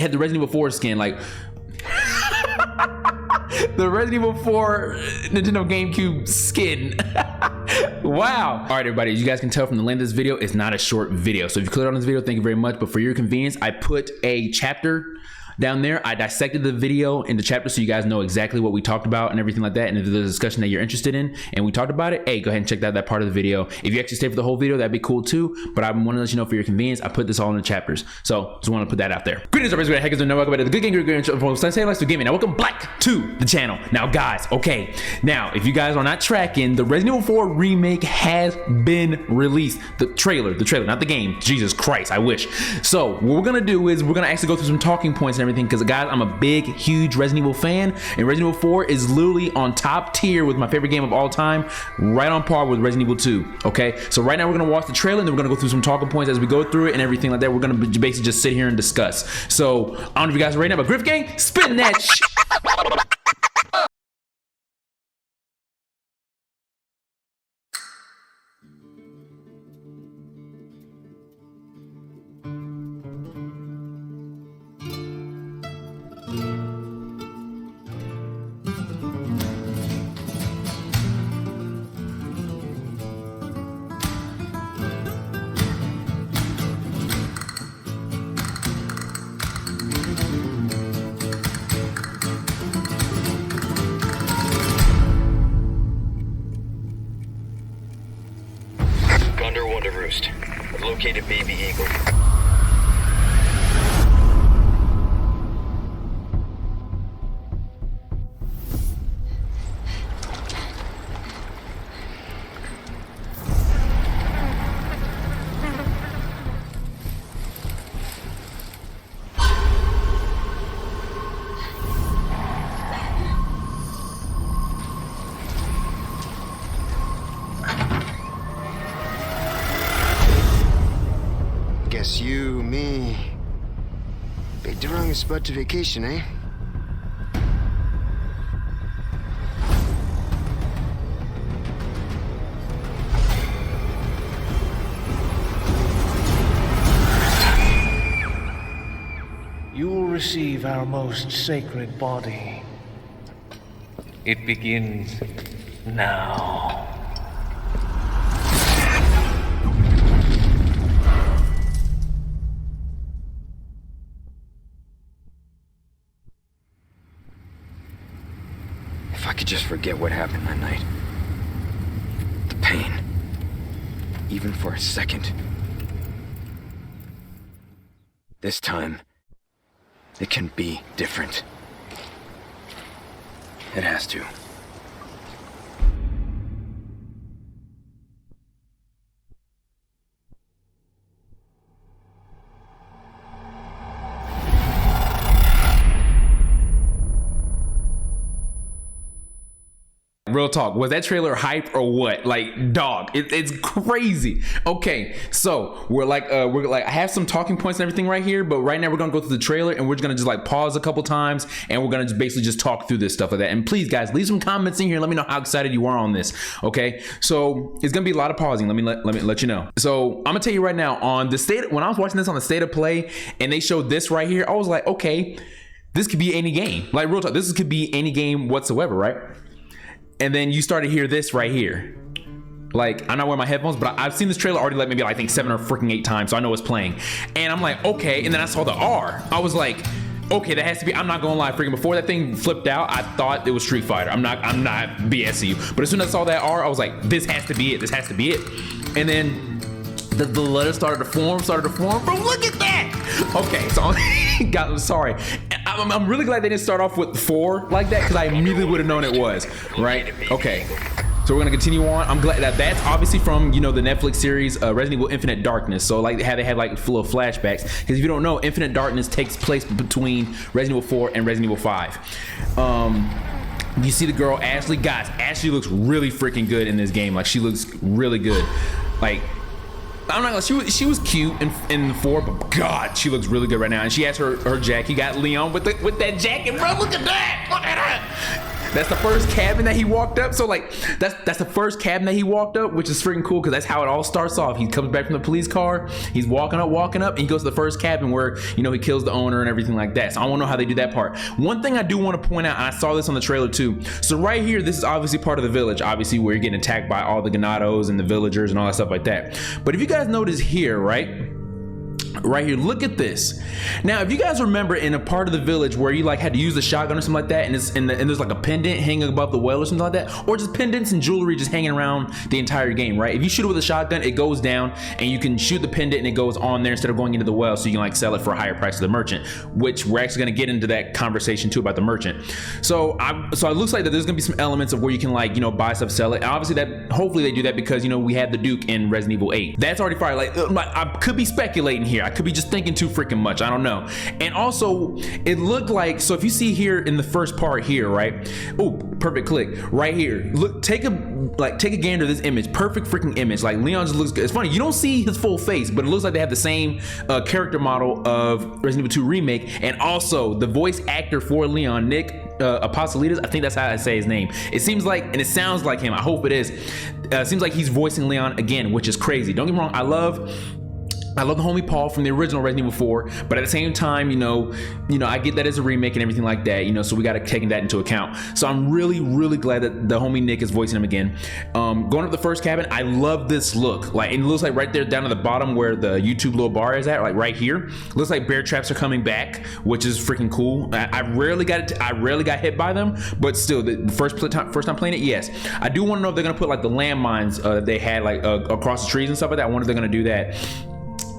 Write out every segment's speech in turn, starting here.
had the Resident Evil 4 skin, like the Resident Evil 4 Nintendo GameCube skin. Wow. All right, everybody, as you guys can tell from the length of this video, it's not a short video. So if you clicked on this video, thank you very much. But for your convenience, I put a chapter down there. I dissected the video into chapters so you guys know exactly what we talked about and everything like that. And if there's a discussion that you're interested in and we talked about it, hey, go ahead and check out that part of the video. If you actually stay for the whole video, that'd be cool too. But I want to let you know for your convenience, I put this all in the chapters. So just want to put that out there. Greetings, everybody. Hackers and welcome back to the Good Game Griph. Say let's do gaming. Now welcome back to the channel. Now guys, okay. Now if you guys are not tracking, the Resident Evil 4 remake has been released. The trailer, not the game. Jesus Christ, I wish. So what we're gonna do is we're gonna actually go through some talking points and everything, because guys, I'm a big, huge Resident Evil fan, and Resident Evil 4 is literally on top tier with my favorite game of all time, right on par with Resident Evil 2. Okay, so right now we're gonna watch the trailer and then we're gonna go through some talking points as we go through it and everything like that. We're gonna basically just sit here and discuss. So I don't know if you guys are ready now, but Griph Gang, spin that shit. Located baby eagle. Guess you, me, big the wrong spot to vacation, eh? You will receive our most sacred body. It begins now. If I could just forget what happened that night. The pain. Even for a second. This time, it can be different. It has to. Real talk, was that trailer hype or what? Like, dog, it's crazy. Okay, so we're like I have some talking points and everything right here, but right now we're gonna go through the trailer and we're just gonna just like pause a couple times and we're gonna just basically just talk through this stuff like that. And please guys, leave some comments in here, let me know how excited you are on this. Okay, so it's gonna be a lot of pausing. Let me let you know. So I'm gonna tell you right now, on the state, when I was watching this on the State of Play and they showed this right here, I was like, okay, this could be any game. Like, real talk, this could be any game whatsoever, right? And then you start to hear this right here. Like, I'm not wearing my headphones, but I've seen this trailer already like maybe I think 7 or freaking 8 times, so I know it's playing. And I'm like, okay, and then I saw the R. I was like, okay, that has to be, I'm not gonna lie, freaking before that thing flipped out, I thought it was Street Fighter. I'm not BSing you. But as soon as I saw that R, I was like, this has to be it, this has to be it. And then the letters started to form, bro, look at that! Okay, so God, sorry. I'm really glad they didn't start off with 4 like that, because I immediately would have known it was, right? Okay, so we're gonna continue on. I'm glad that that's obviously from, you know, the Netflix series Resident Evil Infinite Darkness. So like how they had like little flashbacks, because if you don't know, Infinite Darkness takes place between Resident Evil 4 and Resident Evil 5. You see the girl Ashley. Guys, Ashley looks really freaking good in this game. Like, she looks really good. Like, I'm not gonna, she was cute in the 4, but God, she looks really good right now. And she has her jacket. You got Leon with that jacket, bro. Look at that. Look at that. That's the first cabin that he walked up. So like that's the first cabin that he walked up, which is freaking cool because that's how it all starts off. He comes back from the police car, he's walking up, and he goes to the first cabin where, you know, he kills the owner and everything like that. So I want to know how they do that part. One thing I do want to point out, and I saw this on the trailer too. So right here, this is obviously part of the village, obviously where you're getting attacked by all the ganados and the villagers and all that stuff like that. But if you guys notice here, right here, look at this. Now if you guys remember in a part of the village where you like had to use the shotgun or something like that, and there's like a pendant hanging above the well or something like that, or just pendants and jewelry just hanging around the entire game, right? If you shoot it with a shotgun, it goes down and you can shoot the pendant and it goes on there instead of going into the well, so you can like sell it for a higher price to the merchant, which we're actually going to get into that conversation too about the merchant. So it looks like that there's going to be some elements of where you can, like, you know, buy stuff, sell it. And obviously that hopefully they do that because, you know, we had the Duke in Resident Evil 8. That's already fire. Like I could be speculating here. I could be just thinking too freaking much. I don't know. And also it looked like, so if you see here in the first part here, right? Oh, perfect click right here. Look, take a gander at this image. Perfect freaking image. Like Leon just looks good. It's funny, you don't see his full face, but it looks like they have the same character model of Resident Evil 2 Remake, and also the voice actor for Leon, Nick Apostolides, I think that's how I say his name. It seems like, and it sounds like him, I hope it is. Seems like he's voicing Leon again, which is crazy. Don't get me wrong, I love the homie Paul from the original Resident Evil 4, but at the same time, you know, I get that as a remake and everything like that, you know, so we got to take that into account. So I'm really, really glad that the homie Nick is voicing him again. Going up the first cabin, I love this look. Like, it looks like right there down at the bottom where the YouTube little bar is at, like right here, looks like bear traps are coming back, which is freaking cool. I rarely got hit by them, but still, the first time playing it, yes. I do want to know if they're gonna put like the landmines that they had like across the trees and stuff like that. I wonder if they're gonna do that.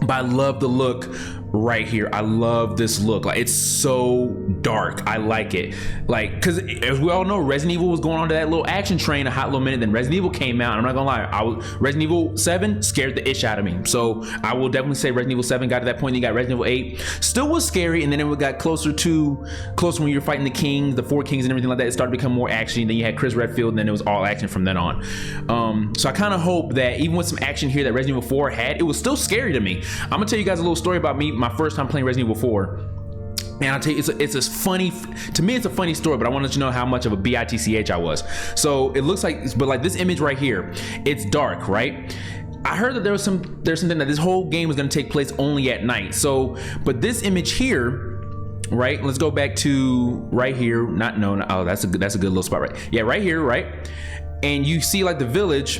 But I love the look right here. I love this look. Like, it's so dark. I like it. Like, because as we all know, Resident Evil was going on to that little action train a hot little minute. Then Resident Evil came out. I'm not gonna lie, Resident Evil 7 scared the ish out of me. So I will definitely say Resident Evil 7 got to that point. Then you got Resident Evil 8, still was scary, and then it got closer when you were fighting the kings, the 4 kings and everything like that. It started to become more action. Then you had Chris Redfield, and then it was all action from then on. So I kind of hope that even with some action here that Resident Evil 4 had, it was still scary to me. I'm gonna tell you guys a little story about me, my first time playing Resident Evil 4. And I'll tell you, it's a funny, to me it's a funny story, but I want to let you know how much of a bitch I was. So it looks like, but like this image right here, it's dark, right? I heard that there's something that this whole game was going to take place only at night. So, but this image here, right? Let's go back to right here. Oh, that's a good little spot, right? Yeah, right here, right? And you see like the village.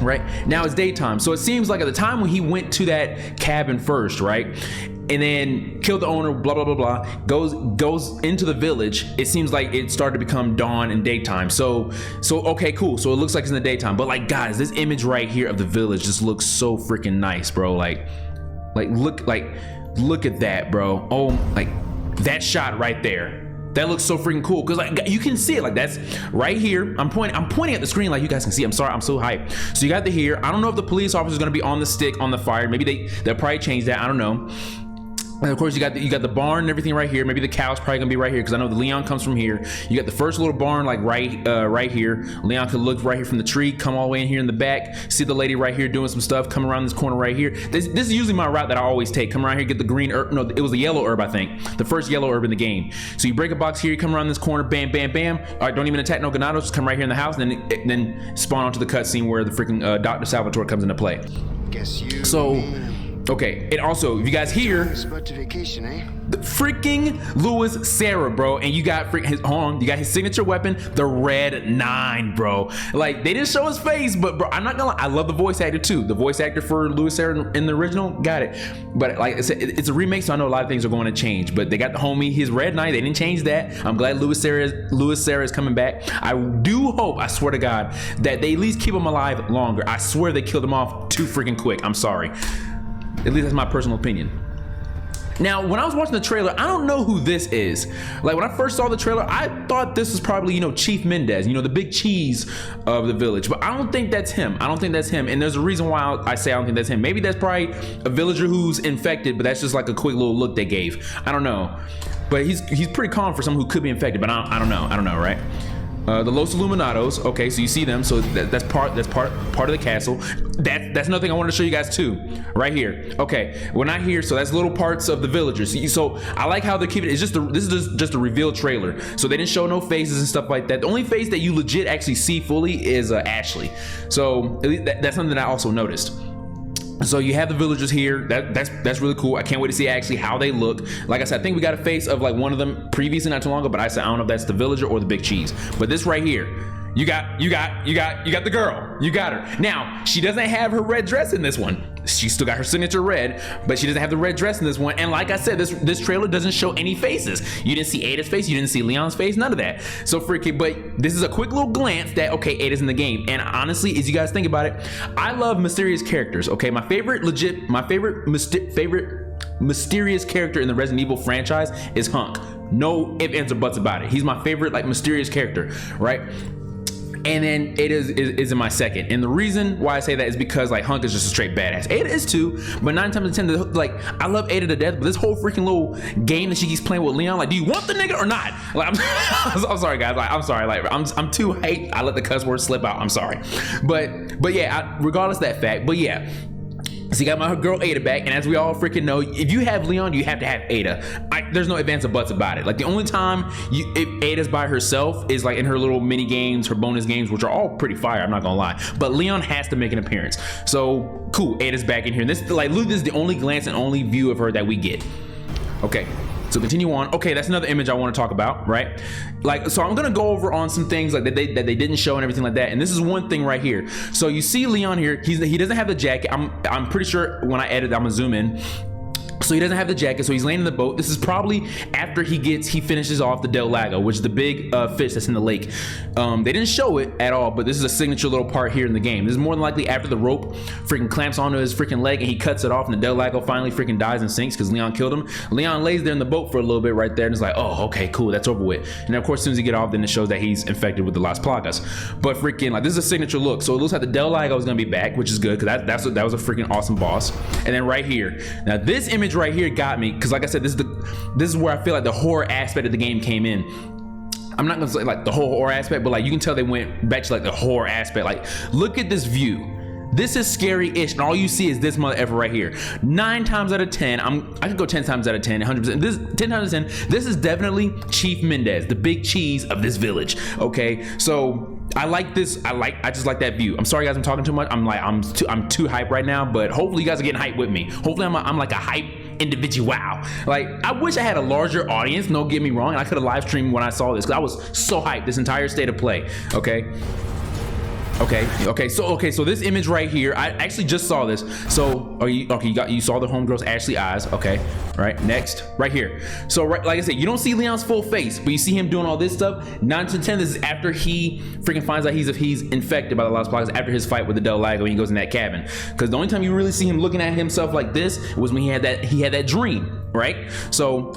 Right now it's daytime, so it seems like at the time when he went to that cabin first, right, and then killed the owner, blah blah blah blah, goes into the village, it seems like it started to become dawn and daytime. So okay, cool, so it looks like it's in the daytime. But like, guys, this image right here of the village just looks so freaking nice, bro. Like look at that, bro. Oh, like that shot right there, that looks so freaking cool, because like you can see it. Like, that's right here. I'm pointing at the screen like you guys can see. I'm sorry, I'm so hyped. So you got the here. I don't know if the police officer is gonna be on the stick on the fire. Maybe they'll probably change that. I don't know. And of course you got the barn and everything right here. Maybe the cow's probably gonna be right here, because I know the Leon comes from here. You got the first little barn like right here. Leon could look right here from the tree, come all the way in here in the back, see the lady right here doing some stuff, come around this corner right here. This is usually my route that I always take. Come around here, get the green herb. No, it was the yellow herb, I think. The first yellow herb in the game. So you break a box here, you come around this corner, bam, bam, bam. All right, don't even attack no ganados, just come right here in the house, and then spawn onto the cutscene where the freaking Dr. Salvatore comes into play. Guess you. So. Okay, and also, if you guys hear, vacation, eh? the freaking Louis Serra, bro, and you got you got his signature weapon, the Red 9, bro. Like, they didn't show his face, but bro, I'm not gonna lie, I love the voice actor too. The voice actor for Louis Serra in the original, got it. But like I said, it's a remake, so I know a lot of things are going to change. But they got the homie, his Red 9, they didn't change that. I'm glad Louis Serra is coming back. I do hope, I swear to God, that they at least keep him alive longer. I swear they killed him off too freaking quick. I'm sorry. At least that's my personal opinion. Now, when I was watching the trailer, I don't know who this is. Like, when I first saw the trailer, I thought this was probably, you know, Chief Mendez, you know, the big cheese of the village. But I don't think that's him. And there's a reason why I say I don't think that's him. Maybe that's probably a villager who's infected, but that's just like a quick little look they gave. I don't know. But he's pretty calm for someone who could be infected, but I don't know, right? the Los Illuminados. Okay, so you see them. So that's part of the castle. That's another thing I wanted to show you guys too, right here. Okay, we're not here, so that's little parts of the villagers. So I like how they're keeping it. This is just a reveal trailer, so they didn't show no faces and stuff like that. The only face that you legit actually see fully is Ashley. So that's something that I also noticed. So you have the villagers here. That's really cool. I can't wait to see actually how they look. Like I said, I think we got a face of like one of them previously not too long ago, but I said I don't know if that's the villager or the big cheese. But this right here, you got the girl. You got her. Now, she doesn't have her red dress in this one. She still got her signature red, but she doesn't have the red dress in this one. And like I said, this trailer doesn't show any faces. You didn't see Ada's face, you didn't see Leon's face, none of that. So freaking, but this is a quick little glance that, okay, Ada's in the game. And honestly, as you guys think about it, I love mysterious characters. Okay, my favorite mysterious character in the Resident Evil franchise is Hunk. No ifs, ands, or buts about it. He's my favorite like mysterious character, right? And then Ada is in my second. And the reason why I say that is because like Hunk is just a straight badass. Ada is too, but 9 times out of 10, like I love Ada to death, but this whole freaking little game that she keeps playing with Leon, like, do you want the nigga or not? Like, I'm sorry guys, like I'm sorry, like I'm too hyped. I let the cuss word slip out. I'm sorry, but yeah, regardless of that fact, but yeah. So you got my girl Ada back, and as we all freaking know, if you have Leon, you have to have Ada. There's no ifs, ands, or buts about it. Like the only time if Ada's by herself is like in her little mini games, her bonus games, which are all pretty fire, I'm not gonna lie. But Leon has to make an appearance. So cool, Ada's back in here. And this, like, look, this is the only glance and only view of her that we get. Okay. So continue on. Okay, that's another image I want to talk about, right? Like, so I'm gonna go over on some things like that they didn't show and everything like that. And this is one thing right here. So you see Leon here. He doesn't have the jacket. I'm pretty sure when I edit, I'm gonna zoom in. So he doesn't have the jacket, so he's laying in the boat. This is probably after he finishes off the Del Lago, which is the big fish that's in the lake. They didn't show it at all, but this is a signature little part here in the game. This is more than likely after the rope freaking clamps onto his freaking leg and he cuts it off, and the Del Lago finally freaking dies and sinks because Leon killed him. Leon lays there in the boat for a little bit right there, and it's like, oh, okay, cool, that's over with. And of course, as soon as he get off, then it shows that he's infected with the Las Plagas. But freaking, like, this is a signature look. So it looks like the Del Lago is gonna be back, which is good because that was a freaking awesome boss. And then right here, now this image right here got me. Because like I said, this is where I feel like the horror aspect of the game came in. I'm not gonna say like the whole horror aspect, but like you can tell they went back to like the horror aspect. Like, look at this view. This is scary-ish, and all you see is this mother ever right here. 9 times out of 10, I could go 10 times out of 10, 100%. This 10 times out of 10, this is definitely Chief Mendez, the big cheese of this village. Okay, so I like this. I just like that view. I'm sorry guys, I'm talking too much. I'm too hyped right now, but hopefully you guys are getting hyped with me. Hopefully I'm like a hype individual. Like, I wish I had a larger audience, don't get me wrong, and I could have live streamed when I saw this because I was so hyped this entire state of play. Okay, so this image right here, I actually just saw this. So you saw the homegirl's Ashley eyes. Okay, right, next, right here. So right, like I said, you don't see Leon's full face, but you see him doing all this stuff. 9 to 10, this is after he freaking finds out he's infected by the Las Plagas, after his fight with the Del Lago, and he goes in that cabin. Because the only time you really see him looking at himself like this was when he had that dream, right? So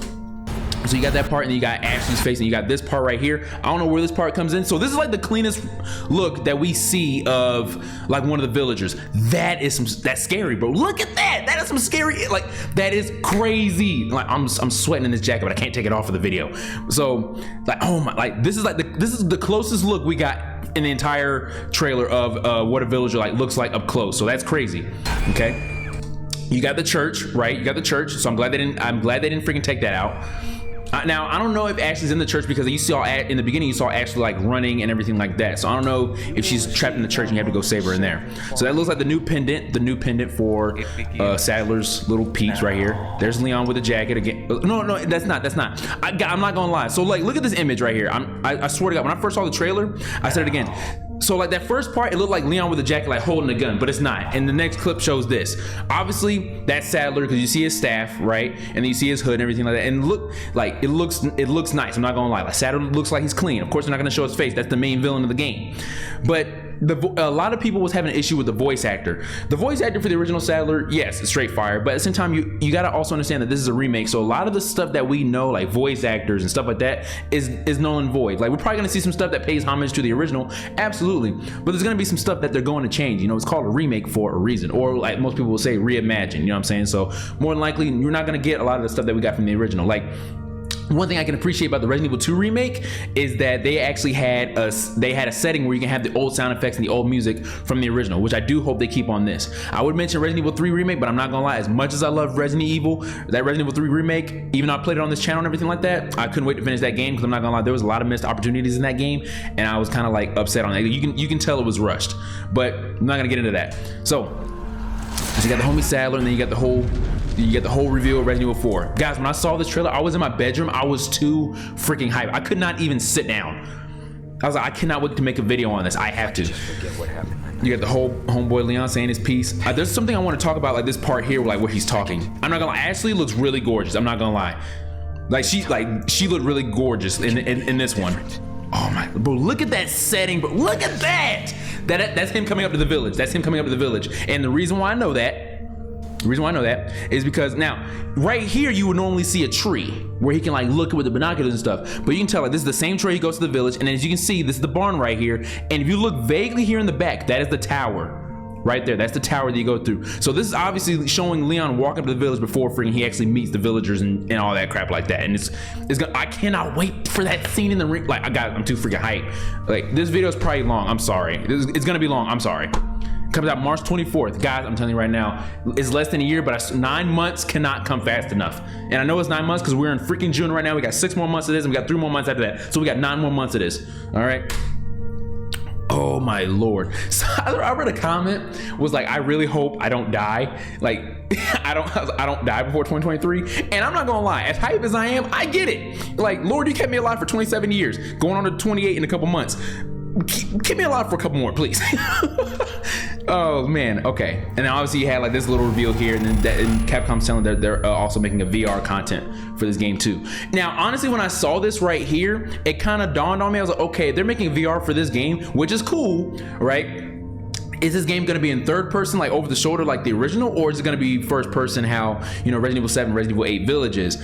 you got that part, and then you got Ashley's face, and you got this part right here. I don't know where this part comes in. So this is like the cleanest look that we see of like one of the villagers. That's scary, bro. Look at that. That is some scary, like, that is crazy. Like, I'm sweating in this jacket, but I can't take it off for the video. So like, oh my, like this is the closest look we got in the entire trailer of what a villager like looks like up close. So that's crazy. Okay, you got the church, right? You got the church. So I'm glad they didn't freaking take that out. Now, I don't know if Ashley's in the church because you saw in the beginning, you saw Ashley like running and everything like that. So I don't know if she's trapped in the church and you have to go save her in there. So that looks like the new pendant for Sadler's little peach right here. There's Leon with a jacket again. No, that's not. I'm not gonna lie. So like, look at this image right here. I swear to God, when I first saw the trailer, I said it again. So like that first part, it looked like Leon with a jacket, like holding a gun, but it's not. And the next clip shows this. Obviously, that's Sadler because you see his staff, right? And then you see his hood and everything like that. And look, like it looks nice. I'm not gonna lie. Like Sadler looks like he's clean. Of course, they're not gonna show his face. That's the main villain of the game. But a lot of people was having an issue with the voice actor. The voice actor for the original Sadler, yes, it's straight fire. But at the same time, you gotta also understand that this is a remake. So a lot of the stuff that we know, like voice actors and stuff like that, is null and void. Like we're probably gonna see some stuff that pays homage to the original, absolutely. But there's gonna be some stuff that they're going to change. You know, it's called a remake for a reason, or like most people will say, reimagine. You know what I'm saying? So more than likely, you're not gonna get a lot of the stuff that we got from the original. Like one thing I can appreciate about the Resident Evil 2 remake is that they actually had a setting where you can have the old sound effects and the old music from the original, which I do hope they keep on this. I would mention Resident Evil 3 remake, but I'm not gonna lie, as much as I love Resident Evil 3 remake, even though I played it on this channel and everything like that, I couldn't wait to finish that game because I'm not gonna lie, there was a lot of missed opportunities in that game, and I was kind of like upset on it. You can tell it was rushed, but I'm not gonna get into that. So you got the homie Sadler, and then you got the whole reveal of Resident Evil 4. Guys, when I saw this trailer, I was in my bedroom. I was too freaking hyped. I could not even sit down. I was like, I cannot wait to make a video on this. I have to. Just forget what happened that night. You got the whole homeboy Leon saying his piece. There's something I want to talk about, like this part here, like where he's talking. I'm not gonna lie, Ashley looks really gorgeous. I'm not gonna lie. She looked really gorgeous in this one. Oh my, bro, look at that setting, bro. Look at that. That's him coming up to the village. That's him coming up to the village. And the reason why I know that is because now right here you would normally see a tree where he can like look with the binoculars and stuff, but you can tell like this is the same tree he goes to the village, and as you can see, this is the barn right here, and if you look vaguely here in the back, that is the tower right there. That's the tower that you go through. So this is obviously showing Leon walking up to the village before freaking he actually meets the villagers and all that crap like that. And it's gonna, I cannot wait for that scene in the ring. Like I'm too freaking hyped. Like this video is probably long. I'm sorry. It's gonna be long. I'm sorry. Comes out March 24th. Guys, I'm telling you right now, it's less than a year, but 9 months cannot come fast enough. And I know it's 9 months because we're in freaking June right now. We got 6 more months of this, and we got 3 more months after that. So we got 9 more months of this. All right. Oh my Lord. So I read a comment, was like, I really hope I don't die. Like, I don't die before 2023. And I'm not gonna lie, as hype as I am, I get it. Like, Lord, you kept me alive for 27 years, going on to 28 in a couple months. Keep me alive for a couple more, please. Oh man, okay. And then obviously you had like this little reveal here, and then Capcom's telling they're also making a VR content for this game too. Now, honestly, when I saw this right here, it kind of dawned on me. I was like, okay, they're making VR for this game, which is cool, right? Is this game going to be in third person, like over the shoulder, like the original, or is it going to be first person, how, you know, Resident Evil 7, Resident Evil 8 Villages?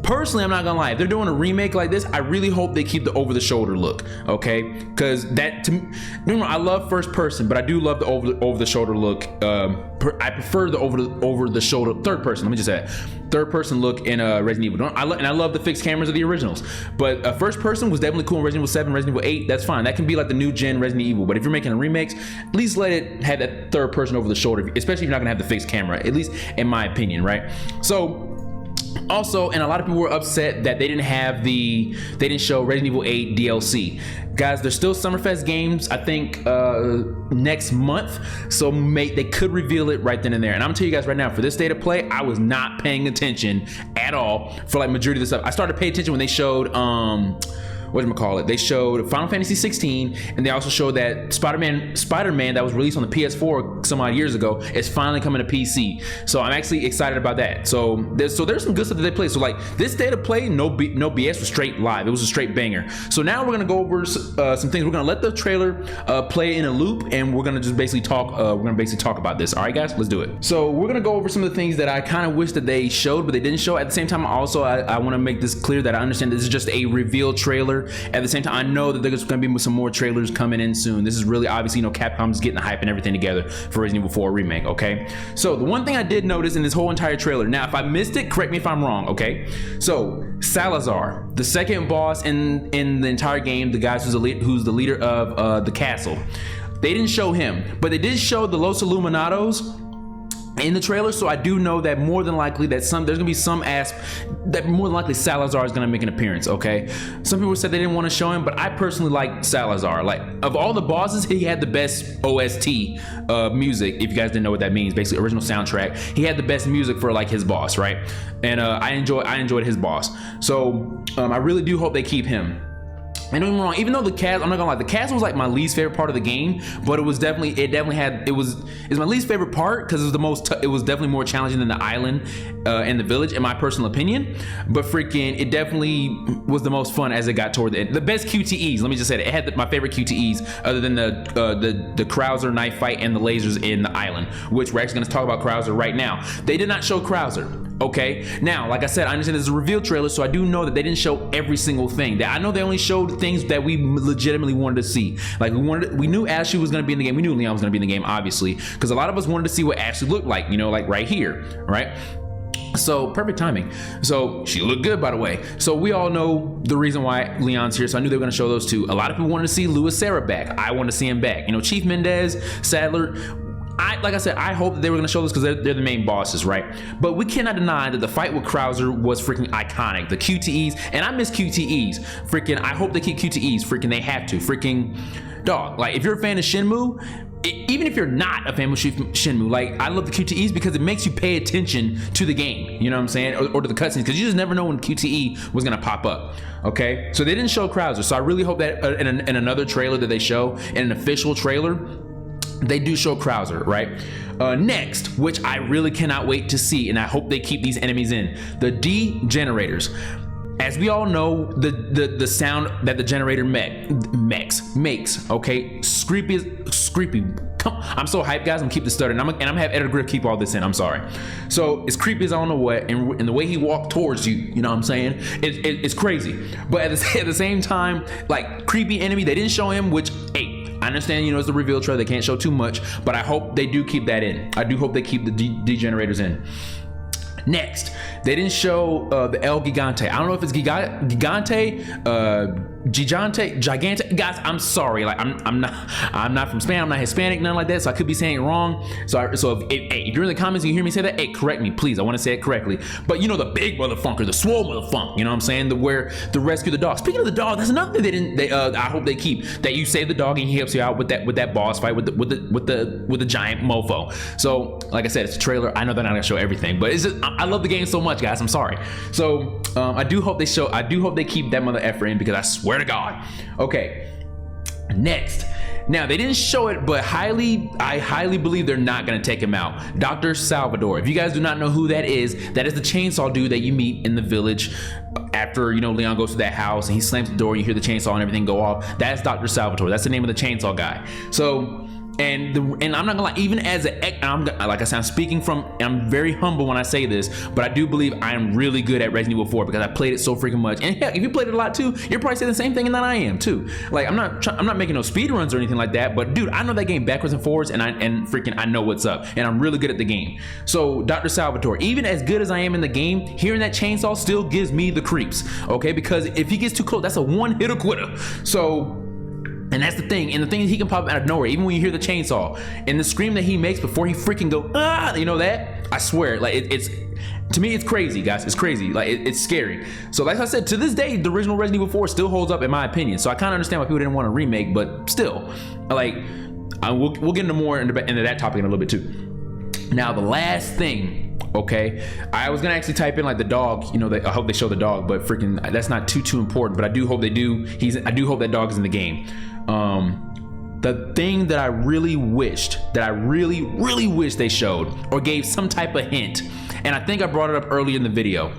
Personally, I'm not gonna lie, if they're doing a remake like this, I really hope they keep the over the shoulder look, okay? Because that, to me, remember, I love first person, but I do love the over the shoulder look. I prefer the over the shoulder third person. Let me just say that. Third person look in Resident Evil. I love the fixed cameras of the originals, but first person was definitely cool in Resident Evil 7, Resident Evil 8. That's fine. That can be like the new gen Resident Evil. But if you're making a remakes, at least let it have that third person over the shoulder, especially if you're not gonna have the fixed camera. At least in my opinion, right? So. Also, and a lot of people were upset that they didn't show Resident Evil 8 DLC. Guys, there's still Summerfest games, I think next month, so they could reveal it right then and there. And I'm gonna tell you guys right now, for this state of play, I was not paying attention at all for like majority of the stuff. I started to pay attention when they showed whatchamacallit, they showed Final Fantasy 16, and they also showed that Spider-Man that was released on the PS4 some odd years ago is finally coming to PC. So I'm actually excited about that. So there's some good stuff that they play. So like this state of play, no BS, was straight live. It was a straight banger. So now we're gonna go over some things. We're gonna let the trailer play in a loop, and we're gonna just basically talk. About this. All right, guys, let's do it. So we're gonna go over some of the things that I kind of wish that they showed, but they didn't show. At the same time, also I want to make this clear that I understand this is just a reveal trailer. At the same time, I know that there's going to be some more trailers coming in soon. This is really obviously, you know, Capcom's getting the hype and everything together for Resident Evil 4 Remake, okay? So the one thing I did notice in this whole entire trailer, now if I missed it, correct me if I'm wrong, okay? So Salazar, the second boss in the entire game, the guy who's the leader of the castle, they didn't show him, but they did show the Los Illuminados in the trailer. So I do know that more than likely that there's gonna be some that more than likely Salazar is gonna make an appearance, okay? Some people said they didn't want to show him, but I personally like Salazar. Like, of all the bosses, he had the best OST music. If you guys didn't know what that means, basically original soundtrack. He had the best music for like his boss, right? And I enjoyed his boss. So I really do hope they keep him. And don't get me wrong, even though the castle, I'm not gonna lie, the castle was like my least favorite part of the game, but it was my least favorite part because it was definitely more challenging than the island and the village, in my personal opinion. But freaking, it definitely was the most fun as it got toward the end. The best QTEs, let me just say that it had my favorite QTEs, other than the Krauser knife fight and the lasers in the island, which we're actually gonna talk about Krauser right now. They did not show Krauser. Okay, now, like I said, I understand this is a reveal trailer, so I do know that they didn't show every single thing. I know they only showed things that we legitimately wanted to see. Like we knew Ashley was gonna be in the game. We knew Leon was gonna be in the game, obviously, because a lot of us wanted to see what Ashley looked like, you know, like right here, right? So perfect timing. So she looked good, by the way. So we all know the reason why Leon's here. So I knew they were going to show those two. A lot of people wanted to see Louis Serra back. I want to see him back. You know, Chief Mendez, Sadler. Like I said, I hope that they were going to show this because they're the main bosses, right? But we cannot deny that the fight with Krauser was freaking iconic. The QTEs, and I miss QTEs. Freaking, I hope they keep QTEs. Freaking, they have to. Freaking, dog. Like, if you're a fan of Shenmue, even if you're not a fan of Shenmue, like, I love the QTEs because it makes you pay attention to the game, you know what I'm saying, or to the cutscenes, because you just never know when QTE was gonna pop up. Okay, so they didn't show Krauser, so I really hope that in another trailer that they show, in an official trailer, they do show Krauser, right? Next, which I really cannot wait to see, and I hope they keep these enemies in, the D-Generators. As we all know, the sound that the generator makes, okay? Creepy. I'm so hyped, guys. I'm gonna keep this stuttering. I'm gonna have Editor Griff keep all this in. I'm sorry. So it's creepy as I don't know what, and the way he walked towards you, you know what I'm saying? It's crazy. But at the same time, like, creepy enemy, they didn't show him, which, hey, I understand, you know, it's the reveal trailer. They can't show too much, but I hope they do keep that in. I do hope they keep the D-Generators in. Next, they didn't show the El Gigante. I don't know if it's Gigante, guys. I'm sorry, like I'm not from Spain. I'm not Hispanic, nothing like that. So I could be saying it wrong. So if you're in the comments and you hear me say that, hey, correct me, please. I want to say it correctly. But you know, the big motherfucker, the swole motherfucker. You know what I'm saying? The rescue the dog. Speaking of the dog, that's another thing I hope they keep. That you save the dog and he helps you out with that boss fight with the giant mofo. So like I said, it's a trailer. I know they're not gonna show everything, but it's just, I love the game so much, guys. I'm sorry. So I do hope they keep that mother effer in, because I swear to God. Okay. Next. Now, they didn't show it, but I highly believe they're not going to take him out. Dr. Salvador. If you guys do not know who that is the chainsaw dude that you meet in the village after, you know, Leon goes to that house and he slams the door and you hear the chainsaw and everything go off. That's Dr. Salvador. That's the name of the chainsaw guy. So, and I'm not gonna lie, even as like I said, I'm very humble when I say this, but I do believe I am really good at Resident Evil 4 because I played it so freaking much. And heck, if you played it a lot too, you're probably saying the same thing that I am too. Like, I'm not making no speed runs or anything like that, but dude, I know that game backwards and forwards, and I know what's up, and I'm really good at the game. So Dr. Salvatore, even as good as I am in the game, hearing that chainsaw still gives me the creeps, okay? Because if he gets too close, that's a one-hitter quitter. So. And that's the thing, and the thing is, he can pop out of nowhere, even when you hear the chainsaw and the scream that he makes before he freaking go, ah, you know that? I swear, like, it's to me, it's crazy, guys. It's crazy, like, it's scary. So like I said, to this day, the original Resident Evil 4 still holds up in my opinion. So I kind of understand why people didn't want to remake, but still, like, we'll get into more into that topic in a little bit too. Now, the last thing. Okay, I was gonna actually type in like the dog, you know, I hope they show the dog, but freaking that's not too important, but I do hope they do. I do hope that dog is in the game. The thing that I really wish they showed or gave some type of hint, and I think I brought it up earlier in the video,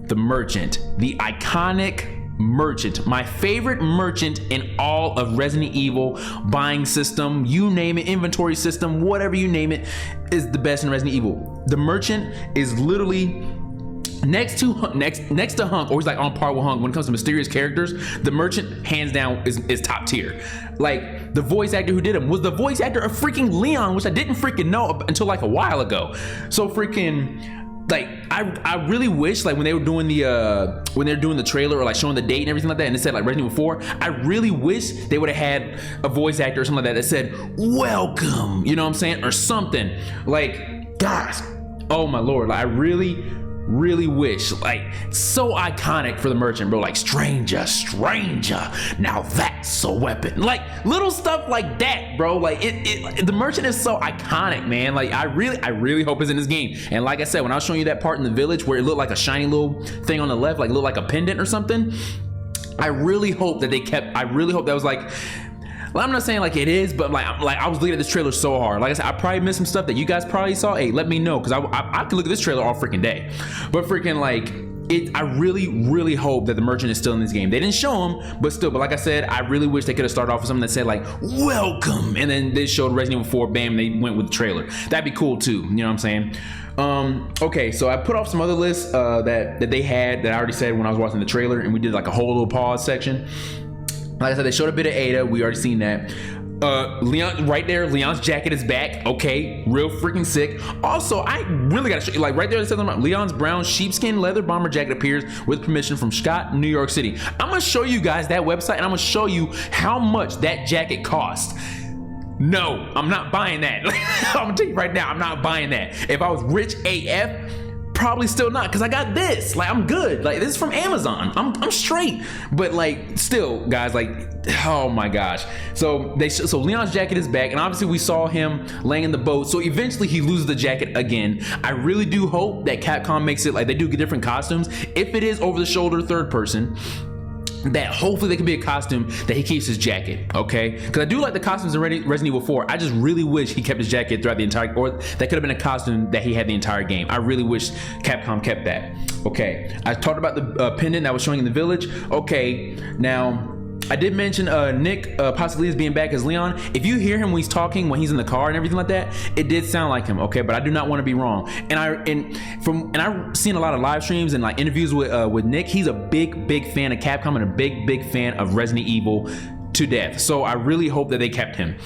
the merchant, the iconic merchant, my favorite merchant in all of Resident Evil, buying system, you name it, inventory system, whatever you name it, is the best in Resident Evil. The merchant is literally next to Hunk, or he's like on par with Hunk when it comes to mysterious characters. The merchant, hands down, is top tier. Like, the voice actor who did him was the voice actor of freaking Leon, which I didn't freaking know until like a while ago. So freaking, like, I really wish, like, when they were doing the trailer or like showing the date and everything like that, and it said like Resident Evil 4, I really wish they would have had a voice actor or something like that said welcome, you know what I'm saying, or something. Like, guys, oh my lord, like, I really wish, like, so iconic for the merchant, bro, like, stranger, now that's a weapon, like, little stuff like that, bro. Like, the merchant is so iconic, man. Like, I really hope it's in this game. And like I said, when I was showing you that part in the village where it looked like a shiny little thing on the left, like, looked like a pendant or something, I really hope that that was like, well, I'm not saying like it is, but like I was looking at this trailer so hard. Like I said, I probably missed some stuff that you guys probably saw. Hey, let me know, because I could look at this trailer all freaking day. But freaking, like, I really hope that the merchant is still in this game. They didn't show him, but still. But like I said, I really wish they could have started off with something that said like welcome, and then they showed Resident Evil 4, bam, they went with the trailer. That'd be cool too. You know what I'm saying? Okay, so I put off some other lists that they had that I already said when I was watching the trailer, and we did like a whole little pause section. Like I said, they showed a bit of Ada. We already seen that. Leon, right there, Leon's jacket is back. Okay, real freaking sick. Also, I really gotta show you, like right there, it says Leon's brown sheepskin leather bomber jacket appears with permission from Scott, New York City. I'm gonna show you guys that website, and I'm gonna show you how much that jacket costs. No, I'm not buying that. I'm gonna tell you right now, I'm not buying that. If I was rich AF, probably still not, because I got this. Like, I'm good. Like, this is from Amazon. I'm straight. But like, still, guys, like, oh my gosh. So so Leon's jacket is back, and obviously we saw him laying in the boat. So eventually he loses the jacket again. I really do hope that Capcom makes it like they do get different costumes. If it is over the shoulder third person, that hopefully there can be a costume that he keeps his jacket, okay? Because I do like the costumes in Resident Evil 4. I just really wish he kept his jacket throughout the entire, or that could have been a costume that he had the entire game. I really wish Capcom kept that. Okay, I talked about the pendant that was showing in the village. Okay, now I did mention Nick possibly is being back as Leon. If you hear him when he's talking, when he's in the car and everything like that, it did sound like him, okay? But I do not want to be wrong. And I've seen a lot of live streams and like interviews with Nick. He's a big fan of Capcom and a big fan of Resident Evil to death. So I really hope that they kept him.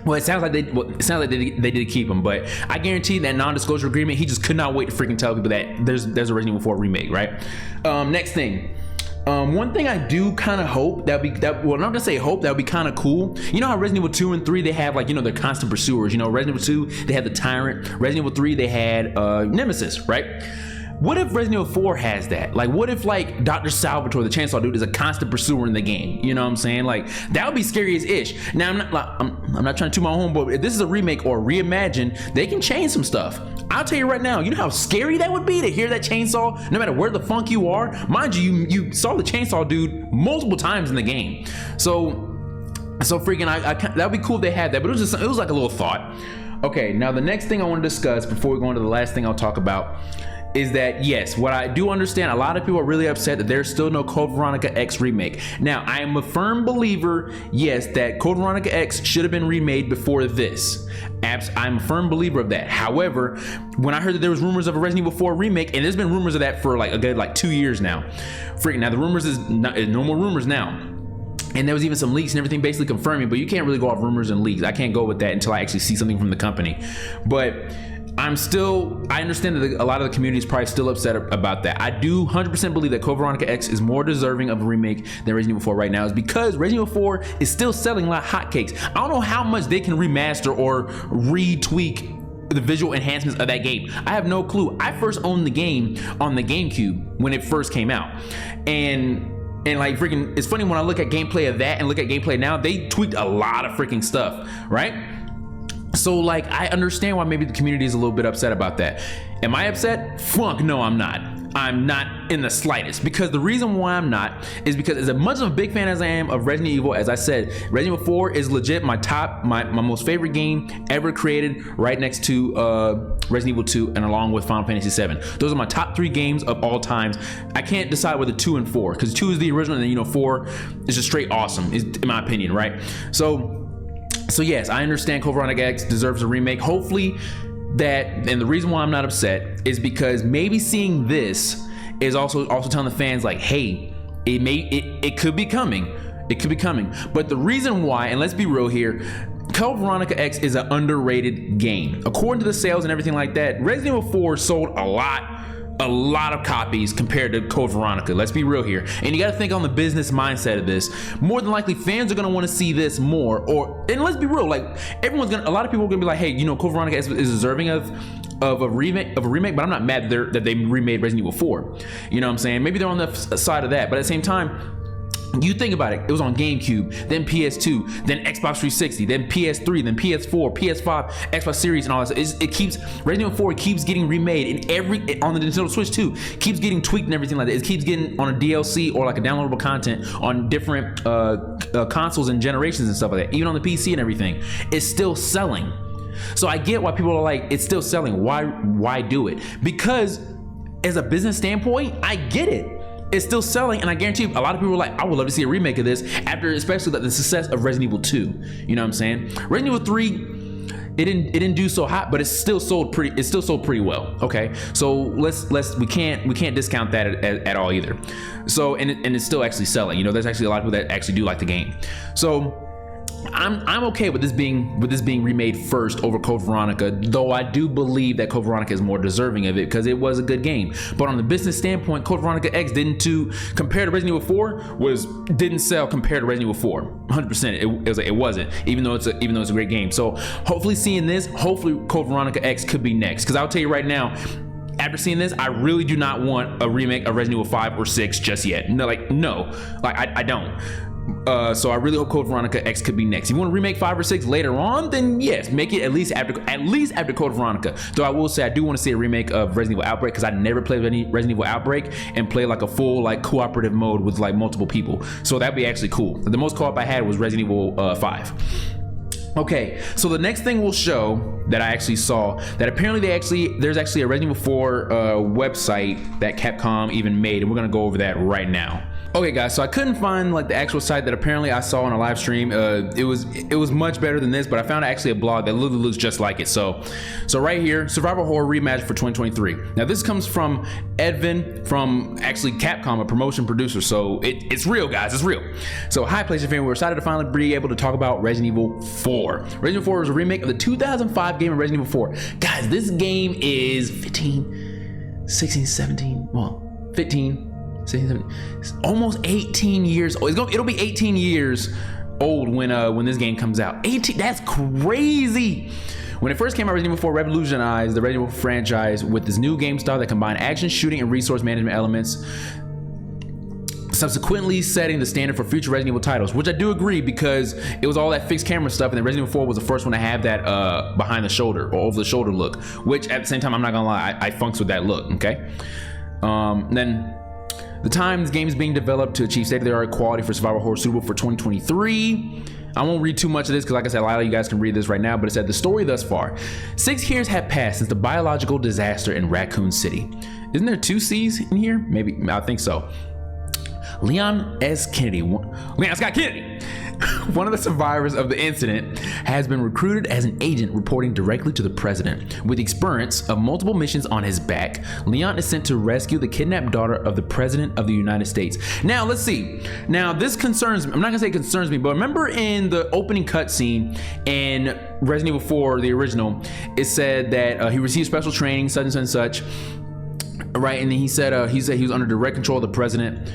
Well, it sounds like they did keep him, but I guarantee that non-disclosure agreement, he just could not wait to freaking tell people that there's a Resident Evil 4 remake, right? Next thing. One thing I do kind of hope well, I'm not gonna say hope, that would be kind of cool. You know how Resident Evil 2 and 3, they have like, you know, their constant pursuers. You know, Resident Evil 2, they had the Tyrant. Resident Evil 3, they had Nemesis, right? What if Resident Evil 4 has that? Like, what if like Dr. Salvatore, the Chainsaw Dude, is a constant pursuer in the game? You know what I'm saying? Like, that would be scary as ish. Now, I'm not trying to toot my home, but if this is a remake or reimagine, they can change some stuff. I'll tell you right now, you know how scary that would be to hear that chainsaw no matter where the funk you are? Mind you, you saw the Chainsaw Dude multiple times in the game. So freaking, that would be cool if they had that, but it was like a little thought. Okay, now the next thing I want to discuss before we go into the last thing I'll talk about is that, yes, what I do understand, a lot of people are really upset that there's still no Code Veronica X remake. Now, I am a firm believer, yes, that Code Veronica X should have been remade before this. I'm a firm believer of that. However, when I heard that there was rumors of a Resident Evil 4 remake, and there's been rumors of that for like a good 2 years now. Freaking, now the rumors is no more rumors now. And there was even some leaks and everything basically confirming, but you can't really go off rumors and leaks. I can't go with that until I actually see something from the company. But I understand that a lot of the community is probably still upset about that. I do 100% believe that Code Veronica X is more deserving of a remake than Resident Evil 4 right now, is because Resident Evil 4 is still selling like hotcakes. I don't know how much they can remaster or retweak the visual enhancements of that game. I have no clue. I first owned the game on the GameCube when it first came out, and like freaking, it's funny when I look at gameplay of that and look at gameplay now, they tweaked a lot of freaking stuff, right? So like, I understand why maybe the community is a little bit upset about that. Am I upset? Fuck no, I'm not. I'm not in the slightest, because the reason why I'm not is because as much of a big fan as I am of Resident Evil, as I said, Resident Evil 4 is legit my most favorite game ever created, right next to Resident Evil 2 and along with Final Fantasy 7. Those are my top 3 games of all times. I can't decide whether 2 and 4, because 2 is the original, and then, you know, 4 is just straight awesome, in my opinion, right? So yes, I understand Code Veronica X deserves a remake. Hopefully that, and the reason why I'm not upset is because maybe seeing this is also telling the fans like, hey, it could be coming. It could be coming. But the reason why, and let's be real here, Code Veronica X is an underrated game. According to the sales and everything like that, Resident Evil 4 sold a lot of copies compared to Code Veronica. Let's be real here. And you got to think on the business mindset of this. More than likely, fans are going to want to see this more. And let's be real, like, a lot of people are going to be like, hey, you know, Code Veronica is deserving of a remake, but I'm not mad that they remade Resident Evil 4. You know what I'm saying? Maybe they're on the side of that, but at the same time, you think about it, it was on GameCube, then PS2, then Xbox 360, then PS3, then PS4, PS5, Xbox Series, and all that. Resident Evil 4 keeps getting remade, and on the Nintendo Switch too, keeps getting tweaked and everything like that. It keeps getting on a DLC or like a downloadable content on different consoles and generations and stuff like that. Even on the PC and everything, it's still selling. So I get why people are like, it's still selling. Why do it? Because as a business standpoint, I get it. It's still selling, and I guarantee you, a lot of people are like, I would love to see a remake of this after, especially the success of Resident Evil 2. You know what I'm saying? Resident Evil 3, it didn't do so hot, but it still sold pretty well. Okay, so we can't discount that at all either. So and it's still actually selling. You know, there's actually a lot of people that actually do like the game. So I'm okay with this being remade first over Code Veronica, though I do believe that Code Veronica is more deserving of it because it was a good game. But on the business standpoint, Code Veronica X compared to Resident Evil 4 didn't sell compared to Resident Evil 4. 100%. It wasn't, even though it's a great game. So hopefully seeing this, hopefully Code Veronica X could be next. Because I'll tell you right now, after seeing this, I really do not want a remake of Resident Evil 5 or 6 just yet. No, I don't. So I really hope Code Veronica X could be next. If you want to remake 5 or 6 later on, then yes, make it at least after Code Veronica. Though I will say I do want to see a remake of Resident Evil Outbreak because I never played any Resident Evil Outbreak and play like a full like cooperative mode with like multiple people. So that'd be actually cool. The most co-op I had was Resident Evil 5. Okay, so the next thing we'll show that I actually saw that apparently there's actually a Resident Evil 4 website that Capcom even made, and we're gonna go over that right now. Okay guys, so I couldn't find like the actual site that apparently I saw on a live stream. It was much better than this, but I found actually a blog that literally looks just like it. So right here, Survival Horror Reimagined for 2023. Now this comes from Edvin from actually Capcom, a promotion producer. So it's real, guys, it's real. So hi PlayStation fan, we're excited to finally be able to talk about Resident Evil 4. Resident Evil 4 is a remake of the 2005 game of Resident Evil 4. Guys, this game is 15, 16, 17, well, 15, 16, 17, almost 18 years old. It'll be 18 years old when this game comes out. 18, that's crazy. When it first came out, Resident Evil 4 revolutionized the Resident Evil franchise with this new game style that combined action, shooting, and resource management elements, subsequently setting the standard for future Resident Evil titles, which I do agree because it was all that fixed camera stuff, and then Resident Evil 4 was the first one to have that behind the shoulder or over the shoulder look, which at the same time, I'm not gonna lie, I funks with that look, okay? Then the time this game is being developed to achieve state-of-the-art quality for survival horror suitable for 2023. I won't read too much of this because like I said, a lot of you guys can read this right now, but it said the story thus far. 6 years have passed since the biological disaster in Raccoon City. Isn't there 2 C's in here? Maybe, I think so. Leon Scott Kennedy, one of the survivors of the incident, has been recruited as an agent reporting directly to the president. With experience of multiple missions on his back, Leon is sent to rescue the kidnapped daughter of the president of the United States. Now, let's see. Now, this concerns me. I'm not gonna say it concerns me, but remember in the opening cutscene in Resident Evil 4, the original, it said that he received special training, such and such, right? And then he said he was under direct control of the president.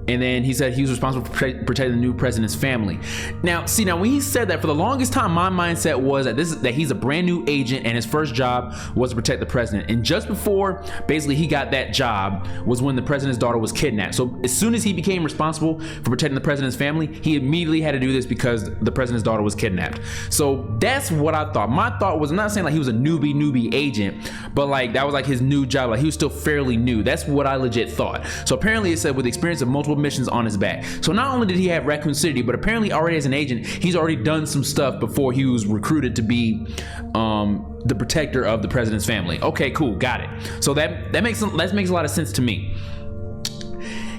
And then he said he was responsible for protecting the new president's family. Now, see, when he said that, for the longest time, my mindset was that he's a brand new agent and his first job was to protect the president. And just before, basically, he got that job was when the president's daughter was kidnapped. So as soon as he became responsible for protecting the president's family, he immediately had to do this because the president's daughter was kidnapped. So that's what I thought. My thought was, I'm not saying like he was a newbie agent, but like that was like his new job. Like he was still fairly new. That's what I legit thought. So apparently it said with experience of multiple missions on his back. So not only did he have Raccoon City, but apparently already as an agent, he's already done some stuff before he was recruited to be the protector of the president's family. Okay, cool, got it. So that makes a lot of sense to me.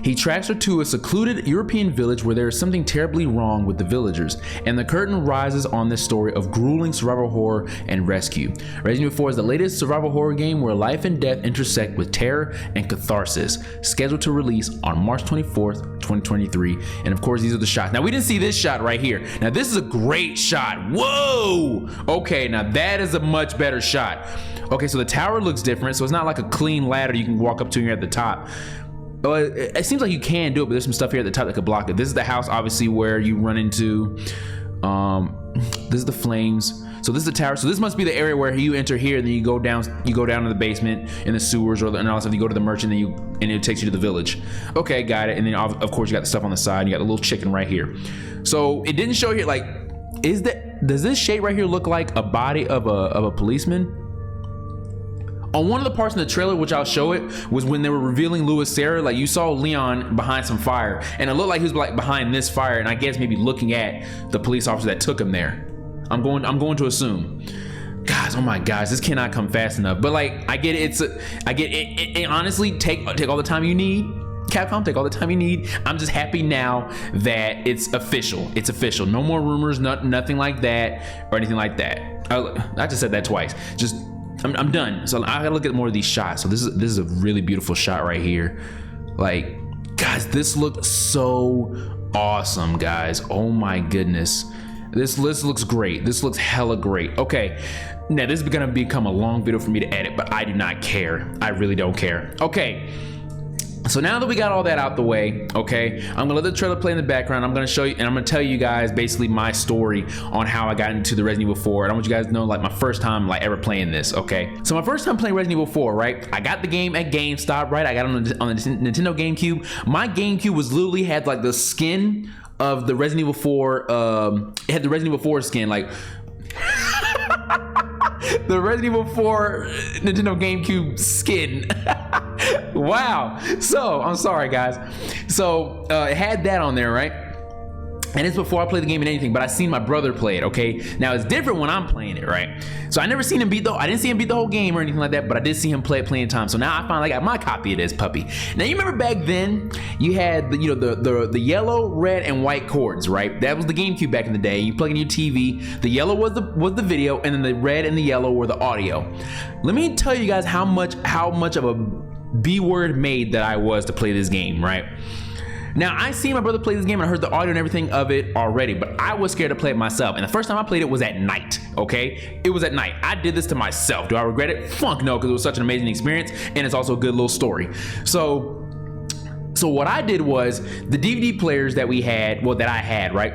He tracks her to a secluded European village where there is something terribly wrong with the villagers, and the curtain rises on this story of grueling survival horror and rescue. Resident Evil 4 is the latest survival horror game where life and death intersect with terror and catharsis, scheduled to release on March 24th, 2023. And of course, these are the shots. Now, we didn't see this shot right here. Now, this is a great shot. Whoa! Okay, now that is a much better shot. Okay, so the tower looks different, so it's not like a clean ladder you can walk up to here at the top. It seems like you can do it, but there's some stuff here at the top that could block it. This is the house, obviously, where you run into. This is the flames. So this is the tower. So this must be the area where you enter here, and then you go down to the basement in the sewers, and also you go to the merchant, and it takes you to the village. Okay, got it. And then of course you got the stuff on the side. You got the little chicken right here. So it didn't show here. Like, does this shape right here look like a body of a policeman? On one of the parts in the trailer, which I'll show it, was when they were revealing Louis Serra. Like you saw Leon behind some fire, and it looked like he was like behind this fire, and I guess maybe looking at the police officer that took him there. I'm going to assume. Guys, oh my gosh, this cannot come fast enough. But like, I get it. I get it. Honestly, take all the time you need. Capcom, take all the time you need. I'm just happy now that it's official. It's official. No more rumors, nothing like that or anything like that. I just said that twice. I'm done. So I gotta look at more of these shots. So this is a really beautiful shot right here. Like, guys, this looked so awesome, guys. Oh my goodness. This list looks great. This looks hella great. Okay, now this is gonna become a long video for me to edit, but I do not care. I really don't care. Okay, so now that we got all that out the way, okay, I'm gonna let the trailer play in the background. I'm gonna show you, and I'm gonna tell you guys basically my story on how I got into the Resident Evil 4. And I want you guys to know like my first time like ever playing this, okay? So my first time playing Resident Evil 4, right? I got the game at GameStop, right? I got it on the Nintendo GameCube. My GameCube was literally had like the skin of the Resident Evil 4, it had the Resident Evil 4 skin, like the Resident Evil 4 Nintendo GameCube skin. Wow. So I'm sorry guys. So it had that on there, right? And it's before I played the game and anything, but I seen my brother play it, okay? Now it's different when I'm playing it, right? So I never seen him beat I didn't see him beat the whole game or anything like that, but I did see him play it plenty of times. So now I finally got my copy of this puppy. Now you remember back then, you had the, you know, the yellow, red, and white cords, right? That was the GameCube back in the day. You plug in your TV, the yellow was the video, and then the red and the yellow were the audio. Let me tell you guys how much of a B word made that I was to play this game, right? Now, I seen my brother play this game and I heard the audio and everything of it already, but I was scared to play it myself. And the first time I played it was at night, okay? It was at night. I did this to myself. Do I regret it? Fuck no, because it was such an amazing experience and it's also a good little story. So what I did was the DVD players that we had, well, that I had, right?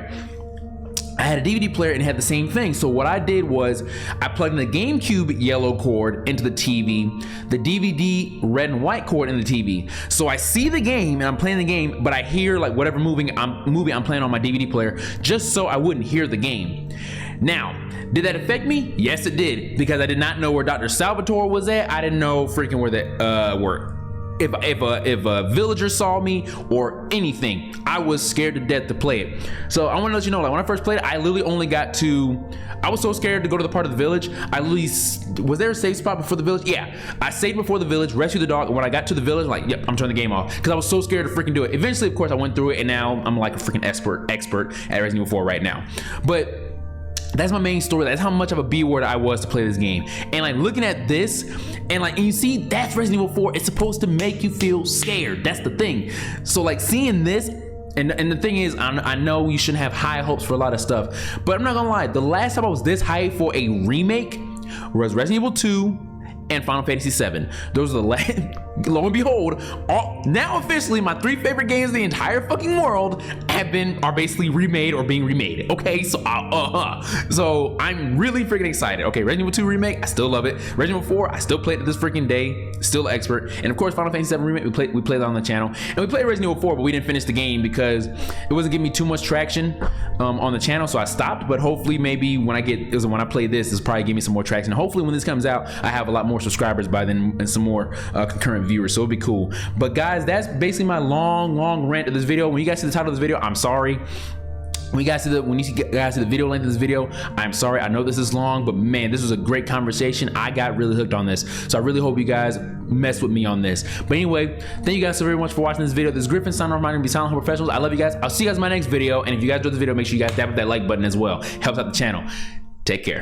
I had a DVD player and it had the same thing. So what I did was I plugged in the GameCube yellow cord into the TV, the DVD red and white cord in the TV. So I see the game and I'm playing the game, but I hear like whatever movie I'm playing on my DVD player, just so I wouldn't hear the game. Now, did that affect me? Yes, it did, because I did not know where Dr. Salvatore was at. I didn't know freaking where that were. If a villager saw me or anything, I was scared to death to play it. So I want to let you know, like when I first played it, I literally only got to, I was so scared to go to the part of the village. I literally, was there a safe spot before the village? Yeah, I saved before the village, rescued the dog, and when I got to the village, like, yep, I'm turning the game off, because I was so scared to freaking do it. Eventually, of course, I went through it, and now I'm like a freaking expert at Resident Evil 4 right now. But that's my main story. That's how much of a B word I was to play this game. And like looking at this, and you see that's Resident Evil 4. It's supposed to make you feel scared. That's the thing. So like seeing this, and the thing is, I know you shouldn't have high hopes for a lot of stuff, but I'm not gonna lie. The last time I was this hyped for a remake was Resident Evil 2 and Final Fantasy 7. Those are the last. Lo and behold, now officially my 3 favorite games in the entire fucking world are basically remade or being remade. Okay, so so I'm really freaking excited. Okay, Resident Evil 2 remake, I still love it. Resident Evil 4, I still played it this freaking day, still expert. And of course, Final Fantasy 7 remake, we played that on the channel, and we played Resident Evil 4, but we didn't finish the game because it wasn't giving me too much traction on the channel, so I stopped. But hopefully, maybe when I play this probably give me some more traction. Hopefully, when this comes out, I have a lot more subscribers by then and some more concurrent viewers, so it'll be cool. But guys, that's basically my long rant of this video. When you guys see the title of this video, I'm sorry. When you guys see the video length of this video, I'm sorry. I know this is long, but man, this was a great conversation. I got really hooked on this, so I really hope you guys mess with me on this. But anyway, thank you guys so very much for watching this video. This is Gryphon signing off, reminding you to be silent home professionals. I love you guys. I'll see you guys in my next video, and if you guys enjoyed this video, make sure you guys tap that like button as well. Helps out the channel. Take care.